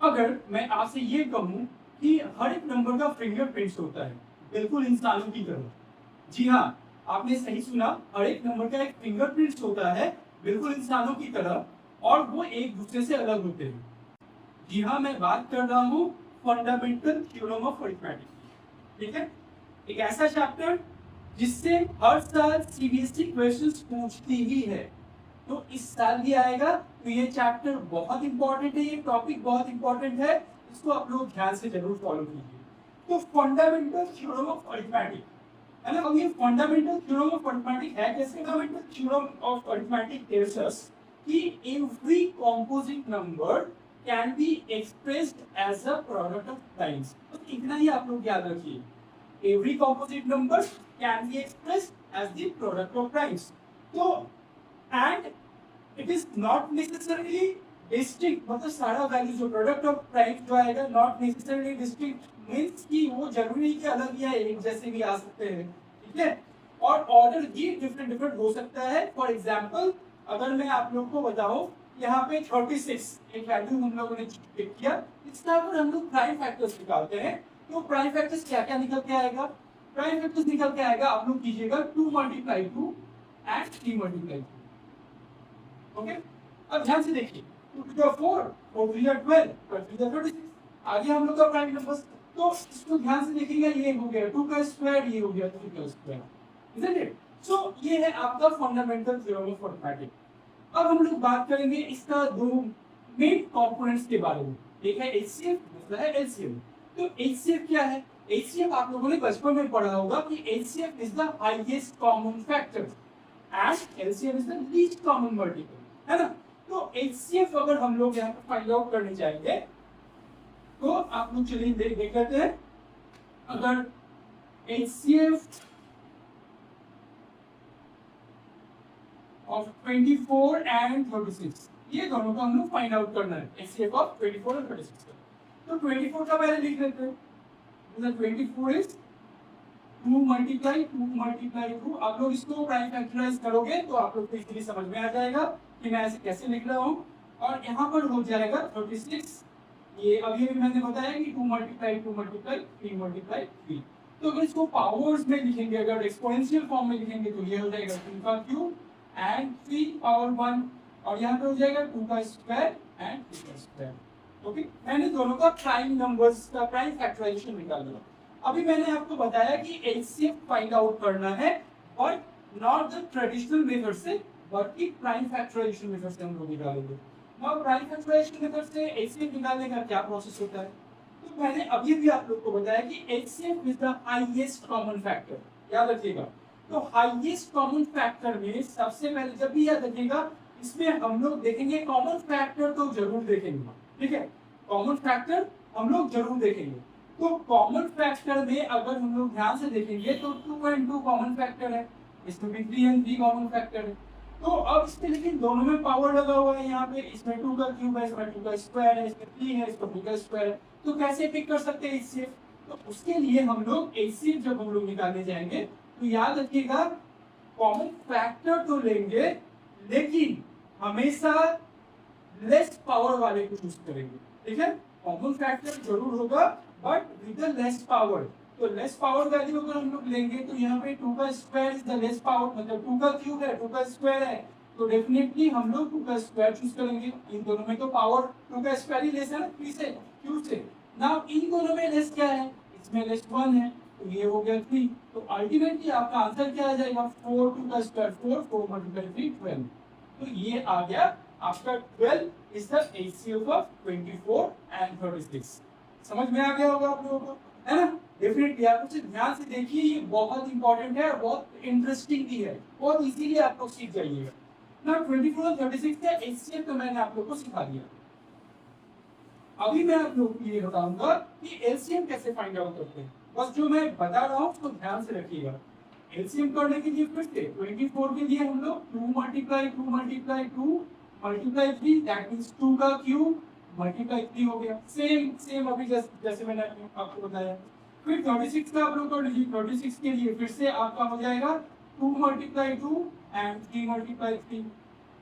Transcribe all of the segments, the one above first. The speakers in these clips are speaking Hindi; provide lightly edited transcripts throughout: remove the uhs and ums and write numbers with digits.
अगर मैं आपसे ये कहूं कि हर एक नंबर का फिंगरप्रिंट्स होता है, बिल्कुल इंसानों की तरह। जी हाँ, आपने सही सुना, हर एक नंबर का एक फिंगरप्रिंट्स होता है, बिल्कुल इंसानों की तरह, और वो एक दूसरे से अलग होते हैं। जी हाँ, मैं बात कर रहा हूँ फंडामेंटल थ्योरम ऑफ अरिथमेटिक। ठीक है, एक ऐसा चैप्टर जिससे हर साल सीबीएसई क्वेश्चंस पूछती ही है। तो इस साल भी आएगा, तो ये चैप्टर बहुत इंपॉर्टेंट है, ये टॉपिक बहुत इंपॉर्टेंट है, इसको आप लोग ध्यान से जरूर फॉलो कीजिए। तो फंडामेंटल थ्योरम ऑफ अरिथमेटिक है ना। अब ये फंडामेंटल थ्योरम ऑफ अरिथमेटिक है कैसे? Fundamental theorem of arithmetic tells us कि every composite number can be expressed as a product of primes. तो इतना ही आप लोग याद रखिए, every composite number can be expressed as the product of primes. So, and it is not necessarily distinct, मतलब सारा वैल्यू जो प्रोडक्ट ऑफ प्राइम जो आएगा नॉट नेसेसरली डिस्टिंक्ट मींस कि वो जरूरी नहीं कि अलग या एक जैसे भी आ सकते हैं। ठीक है, और ऑर्डर भी डिफरेंट डिफरेंट हो सकता है। फॉर एग्जांपल, अगर मैं आप लोग को बताऊं, यहाँ पे 36 एक वैल्यू हम लोगों ने पिक किया, इसका अगर हम लोग प्राइम फैक्टर्स निकालते हैं तो प्राइम फैक्टर्स क्या क्या निकल के आएगा? प्राइम फैक्टर्स निकल के आएगा, आप लोग कीजिएगा 2 × 2 एंड 3 × 2। ओके, अब ध्यान से देखिए, 2 to the 4, 4 to the 12, 12 to the 36, आगे हम लोग का प्राइम नंबर्स। तो इसको ध्यान से देखिएगा, ये हो गया 2 का स्क्वायर, ये हो गया 3 का स्क्वायर, इजंट इट? सो ये है आपका फंडामेंटल थ्योरम ऑफ अरिथमेटिक। अब हम लोग बात करेंगे इसका दो मेन कंपोनेंट्स के बारे में। एक है एचसीएफ, दूसरा है एलसीएम। तो एचसीएफ क्या है? एचसीएफ आप लोगों ने बचपन में पढ़ा होगा कि HCF is the highest common factor and LCM is the least common multiple, है ना। तो एचसीएफ अगर हम लोग यहाँ पे फाइंड आउट करने चाहेंगे तो आप लोग चलिए देख लेते हैं। अगर एचसीएफ ऑफ 24 एंड 36, ये दोनों को हम लोग फाइंड आउट करना है, एचसीएफ ऑफ 24 और 36 का। तो 24 का पहले लिख लेते हैं, 24 इज 2 × 2 × 2। आप लोग इसको प्राइम फैक्टराइज करोगे तो आप लोग को इजीली समझ में आ जाएगा कि मैं ऐसे कैसे लिख रहा हूँ। और यहाँ पर हो जाएगा 36, ये अभी भी मैंने बताया कि 2 × 2 × 3 × 3। तो अगर इसको पावर्स में लिखेंगे, अगर एक्सपोनेंशियल फॉर्म में लिखेंगे तो ये हो जाएगा 2 का क्यूब एंड 3 पावर 1, और यहाँ पे हो जाएगा 2 का स्क्वायर एंड 3 का स्क्वायर। ओके, मैंने दोनों का प्राइम नंबर्स का प्राइम फैक्टराइजेशन निकाल लिया। अभी मैंने आपको बताया कि एचसीएफ फाइंड आउट करना है, और नॉट द ट्रेडिशनल मेथड से, बल्कि प्राइम फैक्टराइजेशन मेथड से हम लोग निकालेंगे। और प्राइम फैक्टराइजेशन मेथड से एचसीएफ निकालने का क्या प्रोसेस होता है? तो मैंने अभी भी आप लोग को बताया कि HCF is the highest common factor, याद रखिएगा। तो हाईएस्ट कॉमन फैक्टर में सबसे पहले जब भी याद रखिएगा, इसमें हम लोग देखेंगे कॉमन फैक्टर तो जरूर देखेंगे, ठीक है, कॉमन फैक्टर हम लोग जरूर देखेंगे। तो कॉमन फैक्टर में अगर हम लोग ध्यान से देखेंगे तो 2 and 2 कॉमन फैक्टर है, इसमें भी 3 and 3 कॉमन फैक्टर है। तो अब इसमें लेकिन दोनों में पावर लगा हुआ है, यहाँ पे इसमें 2 का क्यूब है, इसमें 2 का स्क्वायर है, इसमें 3 है, इसमें 2 का स्क्वायर है। तो कैसे पिक कर सकते हैं एचसीएफ? तो उसके लिए हम लोग एचसीएफ जब हम लोग निकालने जाएंगे तो याद रखिएगा कॉमन फैक्टर तो लेंगे, लेकिन हमेशा लेस पावर वाले को चूज करेंगे, ठीक है। कॉमन फैक्टर जरूर होगा बट विद लेस पावर। तो लेस पावर वैल्यू अगर हम लोग लेंगे तो यहाँ पे 2 का square is the less power, मतलब 2 का क्यूब है, 2 का स्क्वायर है, तो डेफिनेटली हम लोग 2 का स्क्वायर चूज करेंगे। इन दोनों में तो पावर 2 का स्क्वायर ही लेस है ना, 3 से, क्यूब से। नाउ इन दोनों में लेस क्या है? इसमें लेस 1 है, तो ये हो गया 3। तो अल्टीमेटली आपका आंसर क्या आ जाएगा? 4, 2 का स्क्वायर 4, 4 × 3 12। तो ये आ गया आपका 12 is the HCF of 24 and 36। समझ में आ गया होगा आप लोगों को, है ना। डेफिनेटली आप उसे ध्यान से देखिए, ये बहुत इंपॉर्टेंट है और बहुत इंटरेस्टिंग भी है, बहुत इजीली आप लोग सीख जाइएगा ना। 24 और 36 का एचसीएफ तो मैंने आप लोग को सिखा दिया। अभी मैं आप लोग को ये बताऊंगा कि एलसीएम कैसे फाइंड आउट करते हैं। बस जो मैं बता रहा हूँ उसको ध्यान से रखिएगा। एलसीएम करने के लिए फिर से 24 के लिए हम लोग 2 × 2 × 2 × 3, दैट मींस 2 का क्यूब मल्टीप्लाई 3 हो गया। सेम अभी जैसे मैंने आपको बताया। फिर 36 का आप लोग कर लीजिए। 36 के लिए फिर से आपका हो जाएगा 2 × 2 एंड 3 × 3,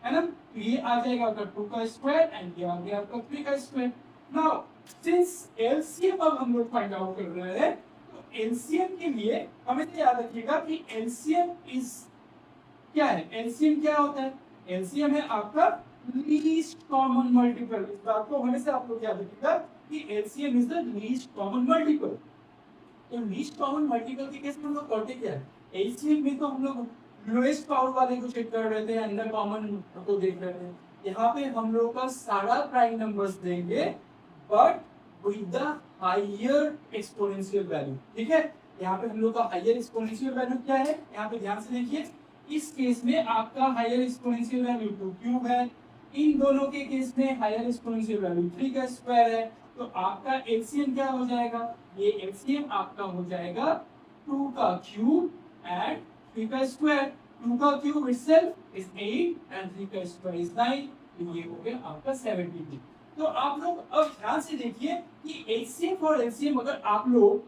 है ना। तो ये आ जाएगा आपका 2 का स्क्वायर एंड ये आ गया आपका 3 का स्क्वायर। नाउ सिंस एलसीएम अब हम लोग फाइंड आउट कर रहे हैं, तो एलसीएम के लिए हमें तो याद रखिएगा कि एलसीएम इज क्या है, एलसीएम क्या होता है, एलसीएम है आपका लीस्ट कॉमन मल्टीपल। इस बात को हमेशा आप लोग याद रखिएगा कि LCM is the least common multiple. तो लीस्ट कॉमन मल्टीपल के केस में हम लोग करते क्या है, एलसीएम में तो हम लोग लोएस्ट पावर वाले को चेक कर रहे थे, अंडर कॉमन को देख रहे थे। यहाँ पे हम लोग का सारा प्राइम नंबर्स देंगे but with the higher exponential value. ठीक है, यहाँ पे हम लोग का हायर एक्सपोनेंशियल वैल्यू क्या है, यहाँ पे ध्यान से देखिए, इस केस में आपका हायर एक्सपोनेंशियल वैल्यू 2 क्यूब है, इन दोनों के केस में हायर एक्सपोनेंशियल वैल्यू 3 का स्क्वायर है। तो आपका एलसीएम क्या हो जाएगा, ये एलसीएम आपका हो जाएगा 2 का क्यूब एंड 3 का स्क्वायर। 2 का क्यूब itself is 8 and 3 का स्क्वायर is 9, तो ये हो गया आपका 73। तो आप लोग अब ध्यान से देखिए कि एचसीएफ और एलसीएम अगर आप लोग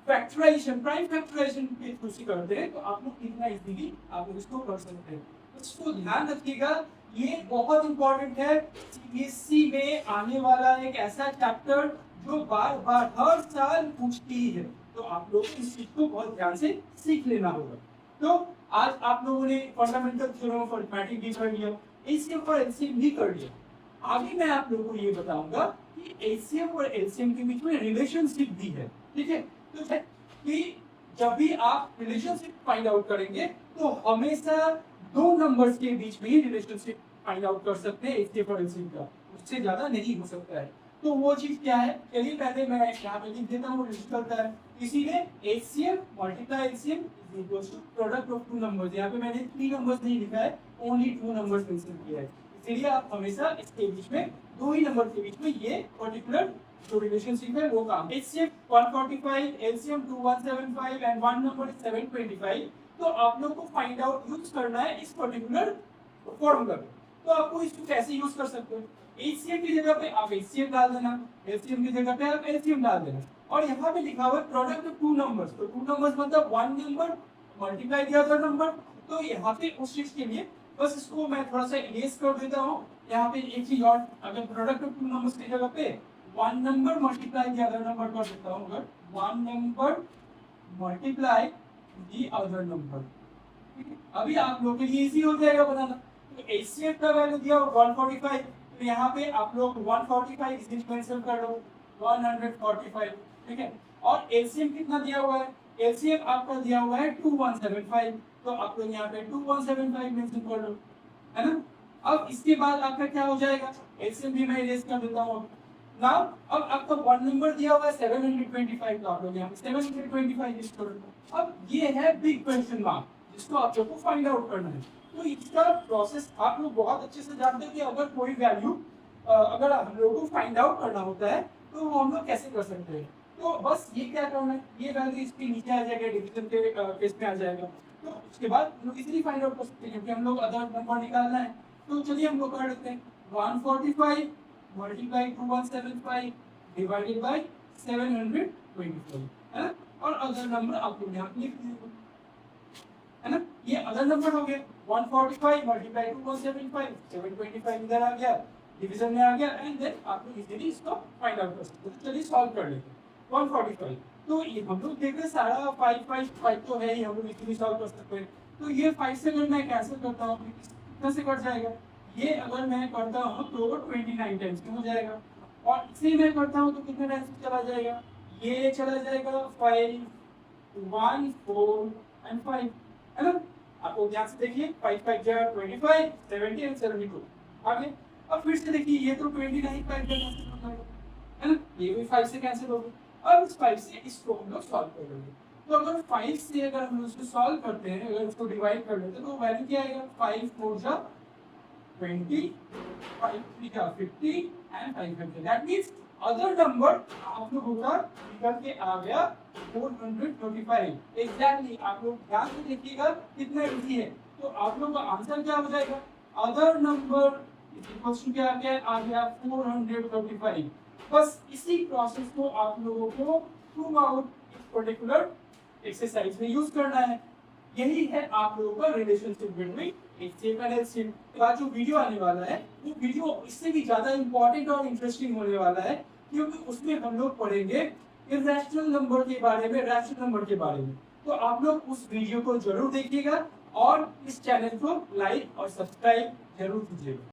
फैक्टराइजेशन, प्राइम फैक्टराइजेशन के थ्रू से करते हैं तो आप लोग कितना इजीली आप लोग इसको कर सकते हैं। तो इसको ध्यान रखिएगा, ये बहुत इंपॉर्टेंट है, सीबीएसई में आने वाला एक ऐसा चैप्टर जो बार बार हर साल पूछती है, तो आप लोग इस चीज को बहुत ध्यान से सीख लेना होगा। तो आज आप लोगों ने फंडामेंटल थ्योरम ऑफ अरिथमेटिक भी कर लिया, एचसीएम और एलसीएम भी कर लिया। आगे मैं आप लोगों को ये बताऊंगा कि एचसीएम और एलसीएम के बीच में रिलेशनशिप भी है। ठीक है, तो है कि जब भी आप रिलेशनशिप फाइंड आउट करेंगे तो हमेशा दो नंबर्स के बीच में ही रिलेशनशिप फाइंड आउट कर सकते हैं एचसीएफ और एलसीएम का, उससे ज्यादा नहीं हो सकता है। तो वो चीज क्या है, चलिए पहले मैं यहाँ पे लिख देता हूँ, लिस्ट करता है। इसीलिए HCF multiply LCM is equals to product of two numbers. यहाँ पे मैंने 3 नंबर्स नहीं लिखा है, ओनली 2 नंबर्स मेंशन किया है, इसलिए आप हमेशा इसके बीच में दो ही नंबर के बीच में ये पर्टिकुलर जो रिलेशनशिप है वो काम। HCF 145, LCM 2175 and one number is 725। तो आप लोग को फाइंड आउट यूज करना है इस पर्टिकुलर फॉर्मूला को। तो आपको इसको कैसे यूज कर सकते हो, एचसीएफ की जगह पे आप एचसीएफ डाल देना, एलसीएम की जगह पे आप एलसीएम डाल देना, और यहाँ पे लिखा हुआ है प्रोडक्ट ऑफ टू नंबर्स। तो टू नंबर्स मतलब one number multiply the other number. तो यहाँ पे उस चीज के लिए बस इसको मैं थोड़ा सा इरेज कर देता हूँ। यहाँ पे एक चीज और, अगर प्रोडक्ट ऑफ टू नंबर्स की जगह पे one number multiply the other number कर देता हूँ, अगर one number multiply the other number, अभी आप लोगों के लिए इजी हो जाएगा बनाना। तो एचसीएफ का वैल्यू दिया 145, तो यहाँ पे आप लोग 145 इसे कैंसिल कर लो 145। ठीक है, और एलसीएम कितना दिया हुआ है, एलसीएम आपका दिया हुआ है 2175, तो आप लोग यहाँ पे 2175 मेंशन कर लो, है ना। अब इसके बाद आपका क्या हो जाएगा, एलसीएम भी मैं इरेज कर देता हूँ। नाउ अब आपका वन नंबर दिया हुआ है 725, तो आप लोग यहाँ पे 725 लिस्ट कर लो। अब ये है बिग क्वेश्चन मार्क, जिसको आप लोग को फाइंड आउट करना है। तो इसका प्रोसेस आप लोग बहुत अच्छे से जानते हैं कि अगर कोई वैल्यू अगर हम लोगों को फाइंड आउट करना होता है तो वो हम लोग कैसे कर सकते हैं। तो बस ये क्या करना है, ये वैल्यू इसके नीचे आ जाएगा, डिवीजन के केस में आ जाएगा। तो उसके बाद हम लोग इजीली फाइंड आउट कर सकते हैं, क्योंकि हम लोग अदर नंबर निकालना है। तो चलिए हम लोग कर लेते हैं 145 मल्टीप्लाई 2175 डिवाइडेड बाय 724, है ना, और अदर नंबर आप लोग यहाँ लिख दीजिए, है ना। ये अदर नंबर हो गया 145 मल्टीप्लाई 2175, 725 इधर आ गया, डिवीजन में आ गया, एंड देन आप लोग इजीली इसको फाइंड आउट कर सकते हैं। चलिए सॉल्व कर लेते हैं 145। तो ये हम लोग देख रहे हैं सारा 5 5 5 तो है ही, हम लोग इजीली सॉल्व कर सकते हैं। तो ये 5 से अगर मैं कैंसिल करता हूँ कितना से कट जाएगा, ये अगर मैं करता हूँ तो 29 टाइम्स हो जाएगा, और इसे मैं करता हूँ तो कितने टाइम्स चला जाएगा, ये चला जाएगा 5 1 4 एंड 5, है ना। आपको ध्यान से देखिए 5 5 जा 25, 70 एंड 72 आगे। अब फिर से देखिए ये तो 29 5 कैंसिल हो जाएगा, है ना, ये भी 5 से कैंसिल हो गया। अब इस 5 से इसको हम लोग सॉल्व कर लेंगे। तो अगर 5 से अगर हम इसको सॉल्व करते हैं, अगर इसको डिवाइड कर लेते हैं तो वैल्यू क्या आएगा, 5 4 जा 20, 5 3 जा 50 and 500। That means other number आप लोगों का निकल के आ गया 425 एग्जैक्टली। आप लोग ध्यान से देखिएगा कितना इजी है। तो आप लोग का आंसर क्या हो जाएगा, अदर नंबर इक्वल्स टू क्या आ गया 425। बस इसी प्रोसेस को आप लोगों को थ्रू आउट इस पर्टिकुलर एक्सरसाइज में यूज करना है। यही है आप लोगों का relationship between HCF and LCM. का जो वीडियो आने वाला है वो वीडियो इससे भी ज्यादा इंपॉर्टेंट और इंटरेस्टिंग होने वाला है। क्योंकि उसमें हम लोग पढ़ेंगे इरेशनल नंबर के बारे में, रैशनल नंबर के बारे में। तो आप लोग उस वीडियो को जरूर देखिएगा और इस चैनल को लाइक और सब्सक्राइब जरूर कीजिएगा।